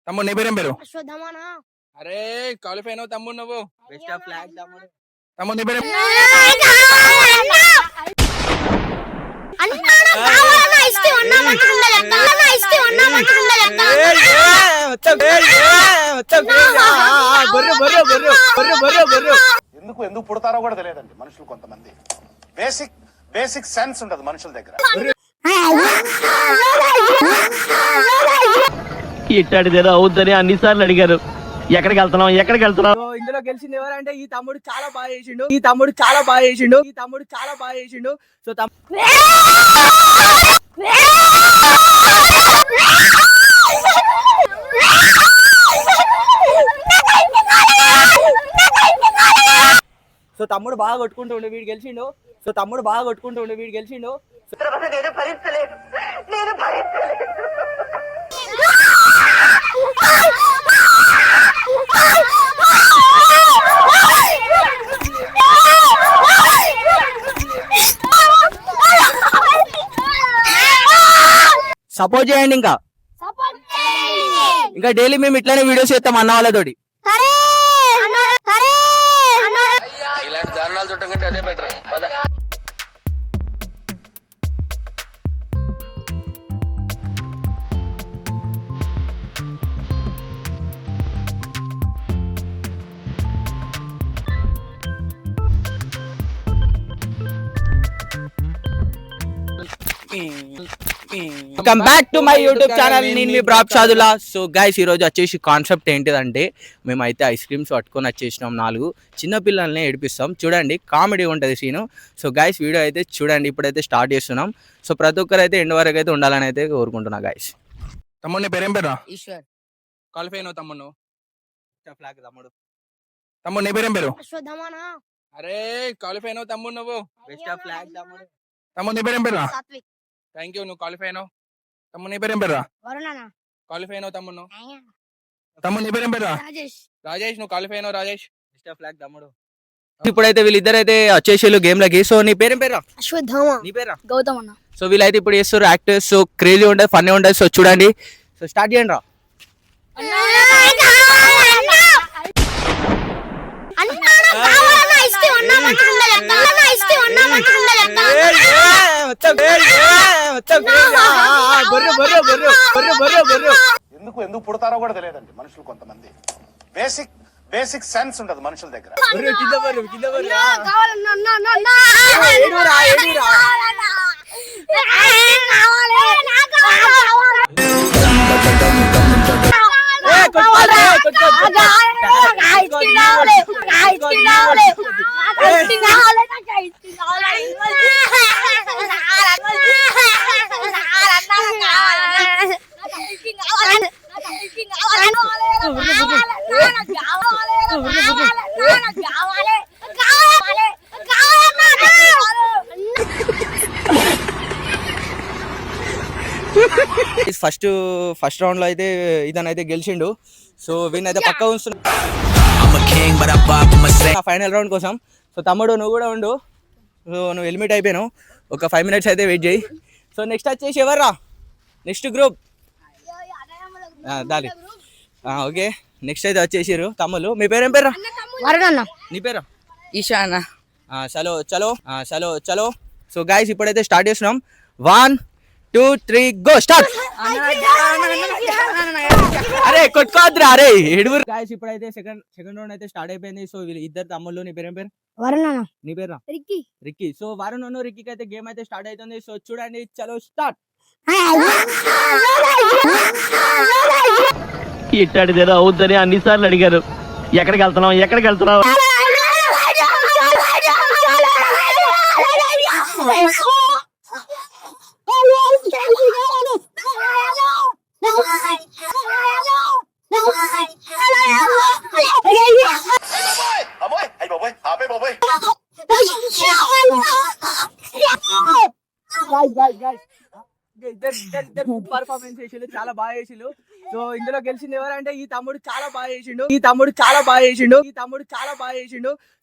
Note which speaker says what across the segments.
Speaker 1: తమ్ముడు నీ పేరేం పేరు?
Speaker 2: అశ్వత్థామనా.
Speaker 1: అరే క్వాలిఫై అయినావు తమ్ముడు నువ్వు.
Speaker 3: బెస్ట్ ఆఫ్ ఫ్లాగ్ తమ్ముడు.
Speaker 1: తమ్ముడు నీ పేరేం?
Speaker 4: ఎందుకు పుడతారో కూడా తెలియదండి మనుషులు. కొంతమంది బేసిక్ సెన్స్ ఉండదు మనుషుల దగ్గర.
Speaker 5: ఇట్టాడిదేదో అవుద్దని అన్నిసార్లు అడిగారు. ఎక్కడికి వెళ్తున్నాం
Speaker 3: ఇందులో గెలిచింది ఎవరంటే ఈ తమ్ముడు చాలా బాగా చేసిండు. సో తమ్ముడు బాగా కొట్టుకుంటుండే వీడు గెలిచిండు. సపోర్ట్ చేయండి. ఇంకా డైలీ మేము ఇట్లానే వీడియోస్ చేస్తాం అన్న వాళ్ళతోటి.
Speaker 1: ఇలాంటి దారుణాలు చూడటం కంటే అదే better.
Speaker 3: Welcome back to my YouTube channel. నేను మీ బ్రాబ్ షాదుల్లా. సో గైస్ ఈ రోజు వచ్చేసి కాన్సెప్ట్ ఏంటిదంటే మేమైతే ఐస్ క్రీమ్స్ పట్టుకొని వచ్చేసినాం 4 చిన్న పిల్లల్ని ఏడిపిస్తాం. చూడండి కామెడీ ఉంటుంది సీను. సో గైస్ వీడియో అయితే చూడండి. ఇప్పుడైతే స్టార్ట్ చేస్తున్నాం. సో ప్రతి ఒక్కరు అయితే ఎండ్ వరకు అయితే ఉండాలని అయితే కోరుకుంటున్నా గైస్.
Speaker 1: తమ్ముడు నీ పేరేం పేరు?
Speaker 2: ఈశ్వర్.
Speaker 1: క్వాలిఫై అయినావు తమ్ముడు.
Speaker 3: తమ్ముడు
Speaker 1: నీ పేరేం పేరు?
Speaker 2: అశ్వత్థామనా.
Speaker 1: అరే క్వాలిఫై అయినావు తమ్ముడు నువ్వు.
Speaker 3: బెస్ట్ ఆఫ్ ఫ్లాగ్ తమ్ముడు.
Speaker 1: తమ్ముడు నీ పేరేం పేరు?
Speaker 2: సాత్విక్.
Speaker 1: Thank you. నువ్వు క్వాలిఫై అయినావు. తమ్ముడు నీ పేరేం పేరు?
Speaker 2: వరుణనా.
Speaker 1: క్వాలిఫై అయినావు తమ్ముడు నువ్వు. తమ్ముడు నీ పేరేం పేరు? రాజేష్. నువ్వు క్వాలిఫై అయినావు రాజేష్.
Speaker 3: బెస్ట్ ఆఫ్ ఫ్లాగ్ తమ్ముడు. ఇప్పుడైతే వీళ్ళిద్దరు అయితే వచ్చేసి గేమ్ లకి. సో నీ పేరేం పేరా?
Speaker 2: అశ్వత్థామ.
Speaker 3: నీ పేరా?
Speaker 2: గౌతమ్ అన్న.
Speaker 3: సో వీళ్ళైతే ఇప్పుడు చేస్తారు యాక్టర్స్. సో క్రేజీ ఉంటుంది, ఫన్నీ ఉంటుంది. సో చూడండి. సో స్టార్ట్ చేయండి రా.
Speaker 4: ఎందుకు పుడతారో కూడా తెలియదండి మనుషులు. కొంతమంది బేసిక్ సెన్స్ ఉండదు మనుషుల దగ్గర.
Speaker 3: ఫస్ట్ రౌండ్ లో అయితే ఇతనైతే గెలిచిండు. సో వీనైతే పక్క ఉంచుతున్నా ఫైనల్ రౌండ్ కోసం. సో తమ్ముడు నువ్వు కూడా ఉండు. సో నువ్వు హెల్మెట్ అయిపోయావు. ఒక 5 minutes అయితే వెయిట్ చేయి. సో నెక్స్ట్ వచ్చేసి ఎవర్రా? నెక్స్ట్ గ్రూప్ దాని. ఓకే నెక్స్ట్ అయితే వచ్చేసారు తమ్ముళ్ళు. మీ పేరేం పేరు?
Speaker 2: వరుణన్న.
Speaker 3: నీ పేరు?
Speaker 6: ఈశానా.
Speaker 3: చలో. సో గైస్ ఇప్పుడైతే స్టార్ట్ చేస్తున్నాం. 1 2 3 గో స్టార్ట్. అరే కొట్టుకోద్దురా అరే ఏడుగురు. గైస్ ఇప్పుడైతే సెకండ్ రౌండ్ అయితే స్టార్ట్ అయిపోయింది. సో వీళ్ళు ఇద్దరు తమ్ముళ్ళు. నీ పేరేం పేరు?
Speaker 2: వరుణన్న.
Speaker 3: నీ పేరు? రిక్కీ. సో వరుణ్ రిక్కీకి అయితే గేమ్ అయితే స్టార్ట్ అవుతుంది. సో చూడండి. చలో స్టార్ట్.
Speaker 5: ఇట్టాడిదేదో అవుద్దని అన్నిసార్లు అడిగారు. ఎక్కడికి వెళ్తున్నాం
Speaker 3: పర్ఫార్మెన్స్ చేసిండు, చాలా బాగా చేసిండు. సో ఇందులో గెలిచింది ఎవరంటే ఈ తమ్ముడు చాలా బాగా చేసిండు.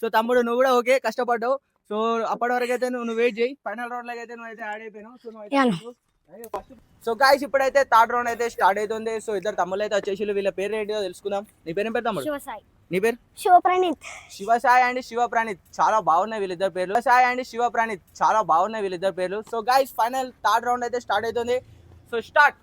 Speaker 3: సో తమ్ముడు నువ్వు కూడా ఓకే కష్టపడ్డావు. సో అప్పటి వరకు అయితే నువ్వు వెయిట్ చేయి. ఫైనల్ రౌండ్ లో అయితే నువ్వు అయితే యాడ్ అయిపోయినావు. సో నువ్వు సో గైస్ ఇప్పుడైతే థర్డ్ రౌండ్ అయితే స్టార్ట్ అవుతుంది. సో ఇద్దరు తమ్ముళ్ళు అయితే వచ్చేసి వీళ్ళ పేరు ఏంటో తెలుసుకుందాం. నీ పేరు ఏం పేరు తమ్ముడు?
Speaker 2: శివసాయి.
Speaker 3: నీ పేరు?
Speaker 2: శివప్రణీత్.
Speaker 3: శివసాయి అండ్ శివ ప్రణీత్, చాలా బాగున్నాయి వీళ్ళిద్దరు పేర్లు. శివసాయి అండ్ శివ ప్రణీత్, చాలా బాగున్నాయి వీళ్ళిద్దరు పేర్లు. So guys final third round అయితే స్టార్ట్ అవుతుంది. So start.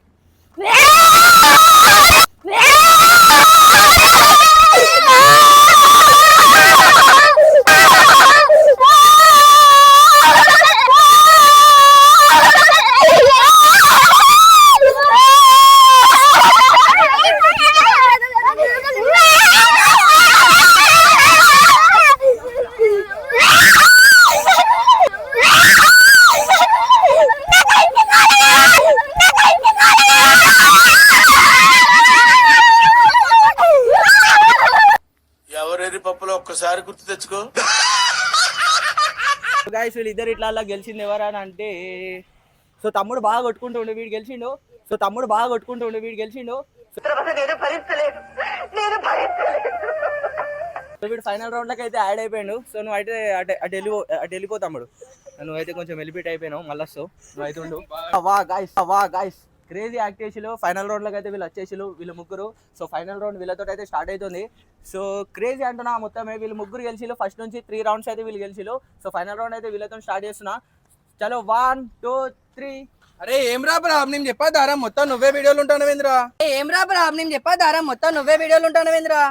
Speaker 6: ఎవరెరి పప్పులో ఒక్కసారి గుర్తు తెచ్చుకో.
Speaker 3: గైస్ వీళ్ళిద్దరు ఇట్లా అలా గెలిచింది ఎవరని అంటే, సో తమ్ముడు బాగా కొట్టుకుంటూ ఉండే వీడు గెలిచిండు. సో తమ్ముడు బాగా కొట్టుకుంటూ ఉండే వీడు గెలిచిండు. సో వీడు ఫైనల్ రౌండ్ లకి అయితే యాడ్ అయిపోయాడు. సో నువ్వు అయితే అటు వెళ్ళిపో తమ్ముడు, నువ్వైతే కొంచెం వెళ్ళిపెట్టి అయిపోయినావు. మళ్ళీ వస్తావు, నువ్వు అయితే ఉండు. వా గైస్ క్రేజీ యాక్ట్ చేసిలు. ఫైనల్ రౌండ్ లకి అయితే వీళ్ళు వచ్చేసిలు, వీళ్ళు ముగ్గురు. సో ఫైనల్ రౌండ్ వీళ్ళతో అయితే స్టార్ట్ అవుతుంది. సో క్రేజీ అంటున్నా మొత్తమే వీళ్ళు ముగ్గురు గెలిచిలు. ఫస్ట్ నుంచి 3 రౌండ్స్ అయితే వీళ్ళు గెలిచిలు. సో ఫైనల్ రౌండ్ అయితే వీళ్ళతో స్టార్ట్ చేస్తున్నా. చలో 1 2 3.
Speaker 1: అరే ఏం రా బ్రాబ్, నేను చెప్పాదారా మొత్తం నువ్వే వీడియోలు ఉంటానవేంద్రా?
Speaker 7: ఏం రా బ్రా నేను చెప్పాదారా మొత్తం నువ్వే వీడియోలు ఉంటానవేంద్రా?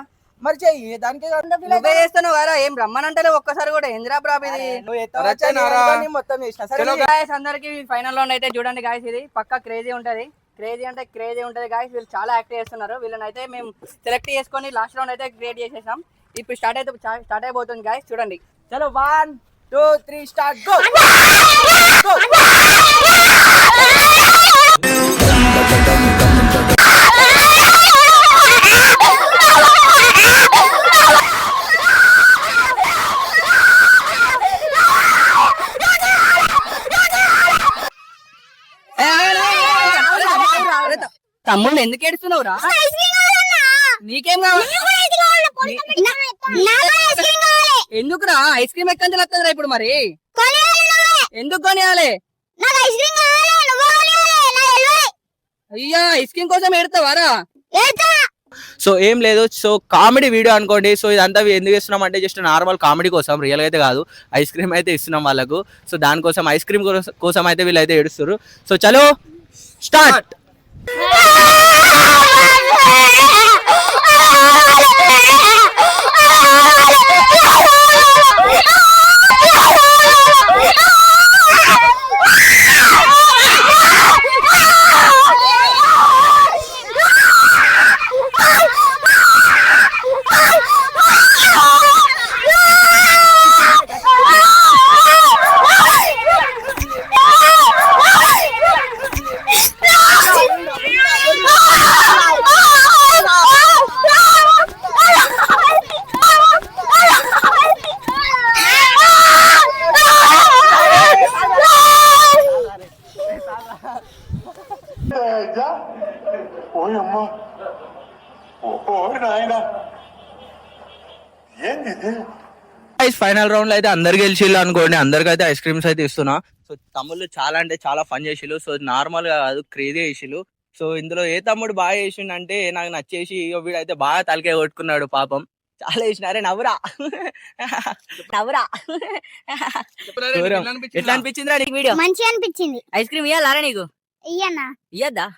Speaker 3: మరి చెయ్యి దానికి
Speaker 7: నువ్వే చేస్తున్నావు కదా, ఏం రమ్మనంటే ఒక్కసారి కూడా ఏంద్రా బ్రా ఇది?
Speaker 3: నువ్వు మొత్తం చేసిన. సరే
Speaker 7: గాయస్ అందరికి ఫైనల్ రౌండ్ అయితే చూడండి గాయస్, ఇది పక్కా క్రేజీ ఉంటది. క్రేజీ అంటే క్రేజీ ఉంటది గాయస్. వీళ్ళు చాలా యాక్ట్ చేస్తున్నారు. వీళ్ళని అయితే మేము సెలెక్ట్ చేసుకొని లాస్ట్ రౌండ్ అయితే క్రియేట్ చేసేసాం. ఇప్పుడు స్టార్ట్ అయిపోతుంది గాయస్, చూడండి.
Speaker 3: చలో 1 2 3 స్టార్ట్. గో.
Speaker 7: తమ్ముళ్ళు ఎందుకు ఏడుస్తున్నావు రా? నీకేం కావాలి? ఎందుకురా ఐస్ క్రీమ్ ఎక్కడి నుంచి వస్తుందిరా ఇప్పుడు? మరి ఎందుకు కొనియాలి? అయ్యా ఐస్ క్రీమ్ కోసం ఏడతావారా?
Speaker 3: సో ఏం లేదు, సో కామెడీ వీడియో అనుకోండి. సో ఇదంతా ఎందుకు ఇస్తున్నాం అంటే జస్ట్ నార్మల్ కామెడీ కోసం, రియల్ అయితే కాదు. ఐస్ క్రీమ్ అయితే ఇస్తున్నాం వాళ్ళకు. సో దానికోసం ఐస్ క్రీమ్ కోసం అయితే వీళ్ళు అయితే ఏడుస్తారు. సో చలో స్టార్ట్.
Speaker 4: ఓయమ్మా, ఓ నాయనా, ఏంది ఇది?
Speaker 3: ఫైనల్ రౌండ్ లో అయితే అందరు గెలిచిల్లు అనుకోండి. అందరికైతే ఐస్ క్రీమ్స్ అయితే ఇస్తున్నా. సో తమ్ముళ్ళు చాలా అంటే చాలా ఫన్ చేసిల్లు. సో నార్మల్ గా కాదు, క్రేజీ చేసిల్లు. సో ఇందులో ఏ తమ్ముడు బాగా చేసిండు అంటే నాకు నచ్చేసి వీడైతే బాగా తలకాయ కొట్టుకున్నాడు పాపం. చాలా చేసినారే. నవ్వురా
Speaker 7: నవ్వురా.
Speaker 3: ఎట్లా అనిపించిందిరా నీకు వీడియో?
Speaker 2: మంచిగా అనిపించింది.
Speaker 7: ఐస్ క్రీమ్ ఇయ్యాలారా నీకు?
Speaker 2: ఇయ్యన్నా.
Speaker 7: ఇయ్యద్దా?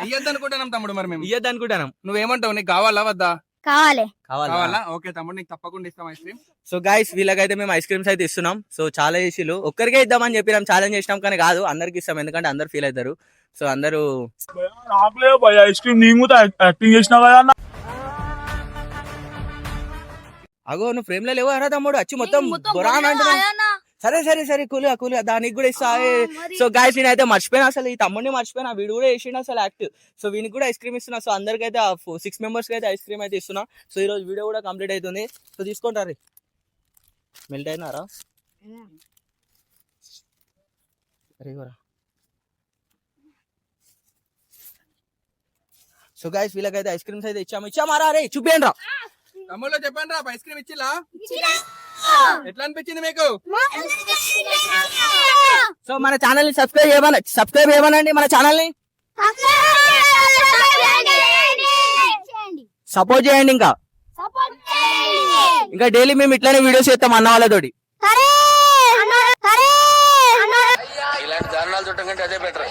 Speaker 1: ఇయ్యద్దు అనుకుంటున్నాం తమ్ముడు. మరి మేము
Speaker 3: ఇయ్యద్దు అనుకుంటాను.
Speaker 1: నువ్వేమంటావు? నీకు కావాలా వద్దా?
Speaker 2: కావాలా?
Speaker 1: ఓకే తమ్ముడు, నీకు తప్పకుండా ఇస్తాం ఐస్ క్రీమ్.
Speaker 3: సో గైస్ వీళ్ళకైతే మేము ఐస్ క్రీమ్స్ అయితే ఇస్తున్నాం. సో చాలా చేసిలు. ఒక్కరికే ఇద్దామని చెప్పినాం, ఛాలెంజ్ చేసినాం, కానీ కాదు అందరికి ఇస్తాం. ఎందుకంటే అందరు ఫీల్ అవుతారు. సో అందరూ
Speaker 5: ఐస్ క్రీమ్ నీ కూడా యాక్టింగ్ చేసినా కదా.
Speaker 3: అగో నువ్వు ఫ్రేమ్ లో లేవు అరా తమ్ముడు, వచ్చి మొత్తం బొరాన్ అంటున్నావు. సరే సరే సరే కూలి కూలి దానికి కూడా ఇస్తా. సో గైస్ నేనైతే మర్చిపోయినా, అసలు ఈ తమ్ముడిని మర్చిపోయినా. వీడు కూడా వేసిండు అసలు యాక్ట్. సో వీనికి కూడా ఐస్ క్రీమ్ ఇస్తున్నా. సో అందరికైతే 6 మెంబర్స్ కి అయితే ఐస్ క్రీమ్ అయితే ఇస్తున్నా. సో ఈ రోజు వీడియో కూడా కంప్లీట్ అవుతుంది. సో తీసుకుంటారు. మెల్ట్ అయినారా? సో గైస్ వీళ్ళకైతే ఐస్ క్రీమ్స్ అయితే ఇచ్చామారా. రే చూపియండి రా.
Speaker 1: తమ్ముళ్ళు చెప్పండి రా, ఐస్ క్రీమ్ ఇచ్చిలా? ఎట్లా అనిపించింది మీకు?
Speaker 3: సో మన ఛానల్ ని సబ్స్క్రైబ్ చేయమనండి, మన ఛానల్ ని సపోర్ట్ చేయండి. ఇంకా డైలీ మేము ఇట్లానే వీడియోస్ చేస్తాం అన్న వాళ్ళతోటి.
Speaker 6: ఇలాంటి దారుణాలు చూడటం కంటే అదే బెటర్.